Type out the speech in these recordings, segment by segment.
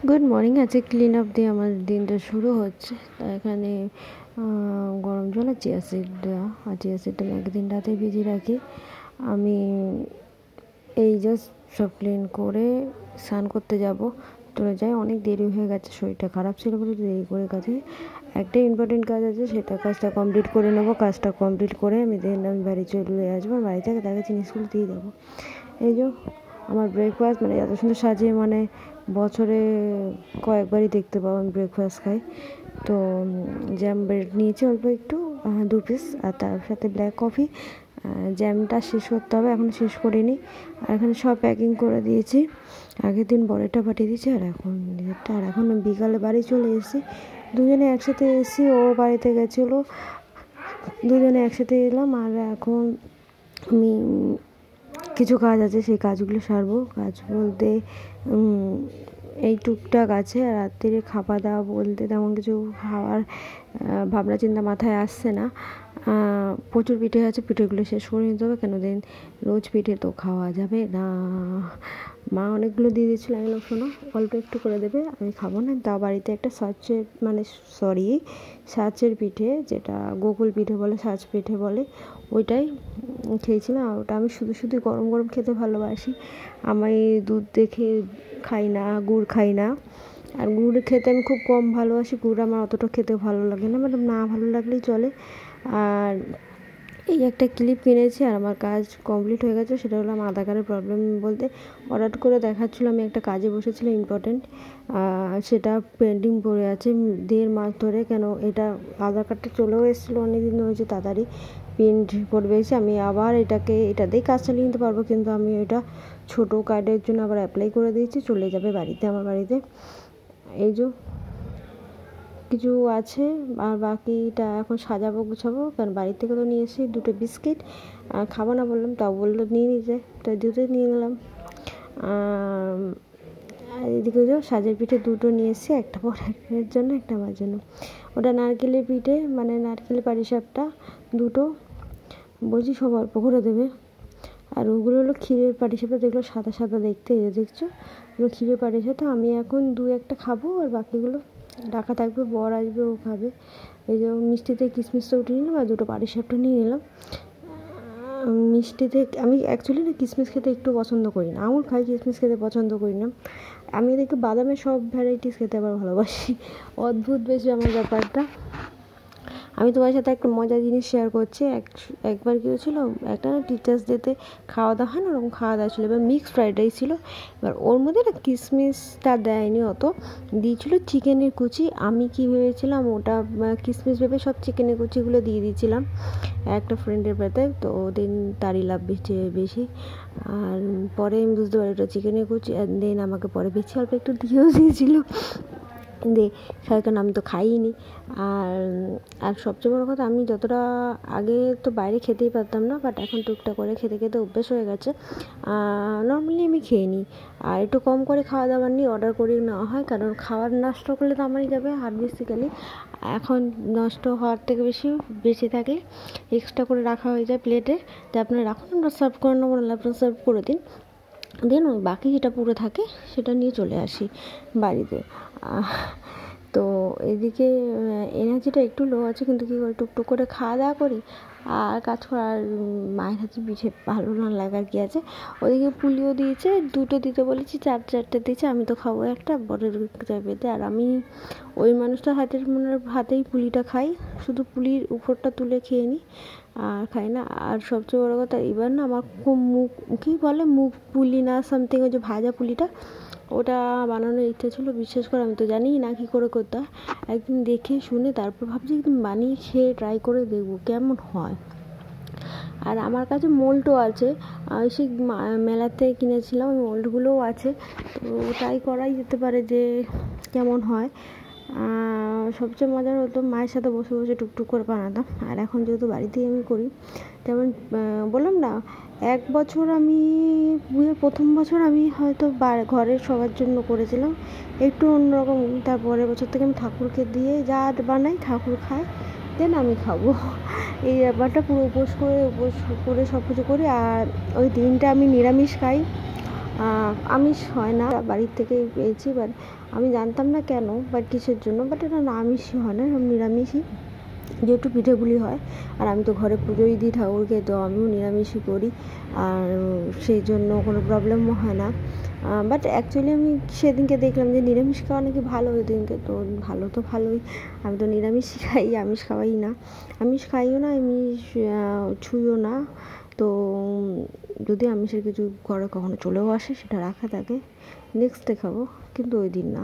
Good morning. আজকে clean up দিয়ে আমার দিনটা শুরু হচ্ছে। তো এখানে গরম জল আর চিয়া সিড দেওয়া, আর চিয়া সিডটা আমি একদিন রাতে ভিজিয়ে রাখি। আমি এই জাস্ট সব ক্লিন করে স্নান করতে যাব, চলে যাই। অনেক দেরি হয়ে গেছে, শরীরটা খারাপ ছিল বলে দেরি করে গেছে। একটা ইম্পর্টেন্ট কাজ আছে, কাজটা কমপ্লিট করে নেবো। কাজটা কমপ্লিট করে আমি বাড়ি চলে আসবো। বাড়ি থেকে তাকে জিনিসগুলো দিয়ে যাবো। এই যে আমার ব্রেকফাস্ট, মানে এত সুন্দর সাজিয়ে, মানে বছরে কয়েকবারই দেখতে পাবো আমি ব্রেকফাস্ট খাই। তো জ্যাম ব্রেড নিয়েছি অল্প একটু, 2 পিস, আর তার সাথে ব্ল্যাক কফি। জ্যামটা শেষ করতে হবে, এখন শেষ করিনি। আর এখানে সব প্যাকিং করে দিয়েছি, আগের দিন বড়টা পাঠিয়ে দিয়েছি। আর এখন বিকালে বাড়ি চলে এসেছি। দুজনে একসাথে এসেছি, ও বাড়িতে গেছিলো, দুজনে একসাথে এলাম। আর এখন আমি কিছু কাজ আছে, সেই কাজগুলো সারবো। কাজ বলতে এই টুকটাক আছে। আর রাত্রিরে খাওয়া দাওয়া বলতে তেমন কিছু খাওয়ার ভাবনা চিন্তা মাথায় আসছে না। প্রচুর পিঠে আছে, পিঠেগুলো শেষ করে নিতে হবে, কেন দিন রোজ পিঠে তো খাওয়া যাবে না। মা অনেকগুলো দিয়ে দিয়েছিল, আমি শোনো অল্প একটু করে দেবে, আমি খাবো না। তা বাড়িতে একটা সাঁচের পিঠে, যেটা গোকুল পিঠে বলে, সাঁচ পিঠে বলে, ওইটাই খেয়েছিলাম। ওটা আমি শুধু গরম গরম খেতে ভালোবাসি। আমি দুধ দেখে খাই না, গুড় খাই না। আর গুড় খেতে আমি খুব কম ভালোবাসি, গুড় আমার অতটা খেতে ভালো লাগে না, মানে না ভালো লাগলেই চলে। আর এই একটা ক্লিপ কিনেছি, আর আমার কাজ কমপ্লিট হয়ে গেছে। সেটা হলো আমার আধার কার্ডের প্রবলেম বলতে, অর্ডার করে দেখাচ্ছিলো, আমি একটা কাজে বসেছিলাম ইম্পর্টেন্ট, সেটা পেন্ডিং পড়ে আছে 1.5 মাস ধরে। কেন এটা আধার কার্ডটা চলেও এসেছিলো, অনেক দিন হয়েছে, তাড়াতাড়ি প্রিন্ট করবে এসে আমি আবার এটা দিয়েই কাজ চালিয়ে নিতে পারবো। কিন্তু আমি ওইটা ছোটো কার্ডের জন্য আবার অ্যাপ্লাই করে দিয়েছি, চলে যাবে বাড়িতে, আমার বাড়িতে। এই যে কিছু আছে, আর বাকিটা এখন সাজাবো গুছাবো। কারণ বাড়ি থেকে তো নিয়ে এসেছি 2টো বিস্কিট, খাবো না বললাম, তাও বললো নিয়ে নিতে, তাই 2টোই নিয়ে নিলাম। আর এদিকে সাজের পিঠে 2টো নিয়ে এসেছি, একটা পরের জন্য, একটা আমার জন্য। ওটা নারকেলের পিঠে, মানে নারকেলের পাটিসাপটা 2টো, বলছি সব অল্প করে দেবে। আর ওগুলো হলো ক্ষীরের পাটিসাপটা, দেখলো সাদা সাদা দেখতে, দেখছো, ওগুলো ক্ষীরের পাটিসাপটা। আমি এখন 2-1টা খাবো, আর বাকিগুলো রাখা থাকবে, বর আসবে, ও খাবে। এই যে মিষ্টিতে কিশমিশটা উঠিয়ে নিলাম, আর 2টো পাটিসাপটা নিয়ে নিলাম। মিষ্টিতে আমি অ্যাকচুয়ালি না কিশমিশ খেতে একটু পছন্দ করি না, আঙুর খাই, কিশমিশ খেতে পছন্দ করি না। আমি এদিকে বাদামের সব ভ্যারাইটিস খেতে আবার ভালোবাসি। অদ্ভুত বেশি আমার ব্যাপারটা। আমি তোমার সাথে একটা মজার জিনিস শেয়ার করছি। একবার কী হয়েছিল, একটা না টিচার্স ডেতে খাওয়া দাওয়া হয় না, ওরকম খাওয়া দাওয়া ছিল। এবার মিক্সড ফ্রাইড রাইস ছিল, এবার ওর মধ্যে না কিশমিশটা দেয়নি, অত দিয়েছিল চিকেনের কুচি। আমি কি ভেবেছিলাম, ওটা কিশমিশ ভেবে সব চিকেনের কুচিগুলো দিয়ে দিয়েছিলাম একটা ফ্রেন্ডের বাড়িতে। তো ওদিন তারই লাভ বেশি। আর পরে আমি বুঝতে পারি ওটা চিকেনের কুচি। আর দেন আমাকে পরে বেশি অল্প একটু দিয়েও দিয়েছিলো, কারণ আমি তো খাইনি। আর সবচেয়ে বড়ো কথা, আমি যতটা আগে তো বাইরে খেতেই পারতাম না, বাট এখন টুকটাক করে খেতে খেতে অভ্যেস হয়ে গেছে। নর্মালি আমি খেয়ে নিই, আর একটু কম করে খাওয়া দাওয়ার নিয়ে অর্ডার করে নেওয়া হয়, কারণ খাবার নষ্ট করলে তো আমারই যাবে। আর বেসিক্যালি এখন নষ্ট হওয়ার থেকে বেশি থাকে, এক্সট্রা করে রাখা হয়ে যায় প্লেটে, যে আপনারা রাখুন, আমরা সার্ভ করে নেবো, আপনারা সার্ভ করে দিন। দেন ওই বাকি যেটা পুরো থাকে সেটা নিয়ে চলে আসি বাড়িতে। তো এদিকে এনার্জিটা একটু লো আছে, কিন্তু কী করে টুকটুক করে খাওয়া দাওয়া করি আর কাজ করার। মায়ের হাতে পিঠে ভালো না লাগার কী আছে। ওদিকে পুলিও দিয়েছে, 2টো দিতে বলেছি, 4-4টে দিয়েছে। আমি তো খাবো একটা, বরের চাইবেতে। আর আমি ওই মানুষটার হাতেই পুলিটা খাই, শুধু পুলির উপরটা তুলে খেয়ে নিই, আর খাই না। আর সবচেয়ে বড়ো কথা, এবার না আমার খুব মুখ পুলি না সামথিং, ওই যে ভাজা পুলিটা, ওটা বানানোর ইচ্ছা ছিল। বিশ্বাস করে আমি তো জানি না কী করে করতে হয়। একদিন দেখে শুনে তারপর ভাবছি একদিন বানিয়ে খেয়ে ট্রাই করে দেখবো কেমন হয়। আর আমার কাছে মোল্ডও আছে, সেই মেলাতে কিনেছিলাম, ওই মোল্ডগুলোও আছে, তো ট্রাই করাই যেতে পারে যে কেমন হয়। সবচেয়ে মজার হতো মায়ের সাথে বসে বসে টুকটুক করে বানাতাম। আর এখন যেহেতু বাড়িতেই আমি করি, যেমন বললাম না, 1 বছর আমি বিয়ের 1ম বছর আমি হয়তো ঘরের সবার জন্য করেছিলাম, একটু অন্যরকম। তারপরের বছর থেকে আমি ঠাকুরকে দিয়ে যা বানাই, ঠাকুর খায়, দেন আমি খাবো। এই ব্যাপারটা পুরো উপোস করে সব কিছু করি। আর ওই দিনটা আমি নিরামিষ খাই, আমিষ হয় না, বাড়ির থেকেই পেয়েছি, বাট আমি জানতাম না কেন বাট কিসের জন্য, বাট এটা না আমিষই হয় না, নিরামিষই, যেহেতু পিঠেপুলি হয়। আর আমি তো ঘরে পুজোই দিই ঠাকুরকে, তো আমিও নিরামিষই করি, আর সেই জন্য কোনো প্রবলেমও হয় না। বাট অ্যাকচুয়ালি আমি সেদিনকে দেখলাম যে নিরামিষ খাওয়া নাকি ভালো, ওই দিনকে তো ভালো তো ভালোই, আমি তো নিরামিষই খাই, আমিষ খাওয়াই না, আমিষ খাইও না, আমিষ ছুঁইও না। তো যদি আমিষের কিছু ঘরে কখনো চলেও আসে, সেটা রাখা থাকে, নেক্সট ডে খাবো, কিন্তু ওই দিন না।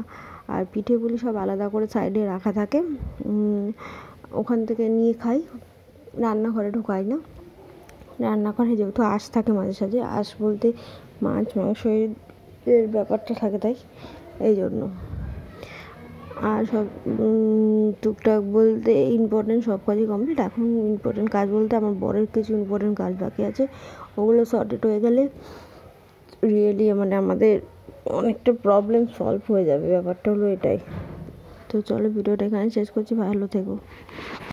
আর পিঠেগুলি সব আলাদা করে সাইডে রাখা থাকে, ওখান থেকে নিয়ে খাই, রান্নাঘরে ঢোকাই না। রান্নাঘরে যেহেতু আঁশ থাকে মাঝে সাঝে, আঁশ বলতে মাছ মাংসের ব্যাপারটা থাকে, তাই এই জন্য। আর সব টুকটাক বলতে ইম্পর্টেন্ট সব কাজই কমপ্লিট। এখন ইম্পর্টেন্ট কাজ বলতে আমার বরের কিছু ইম্পর্টেন্ট কাজ বাকি আছে, ওগুলো সর্টেড হয়ে গেলে রিয়েলি মানে আমাদের অনেকটা প্রবলেম সলভ হয়ে যাবে, ব্যাপারটা হলো এটাই। তো চলো ভিডিওটা এখানে শেষ করছি, ভালো থেকো।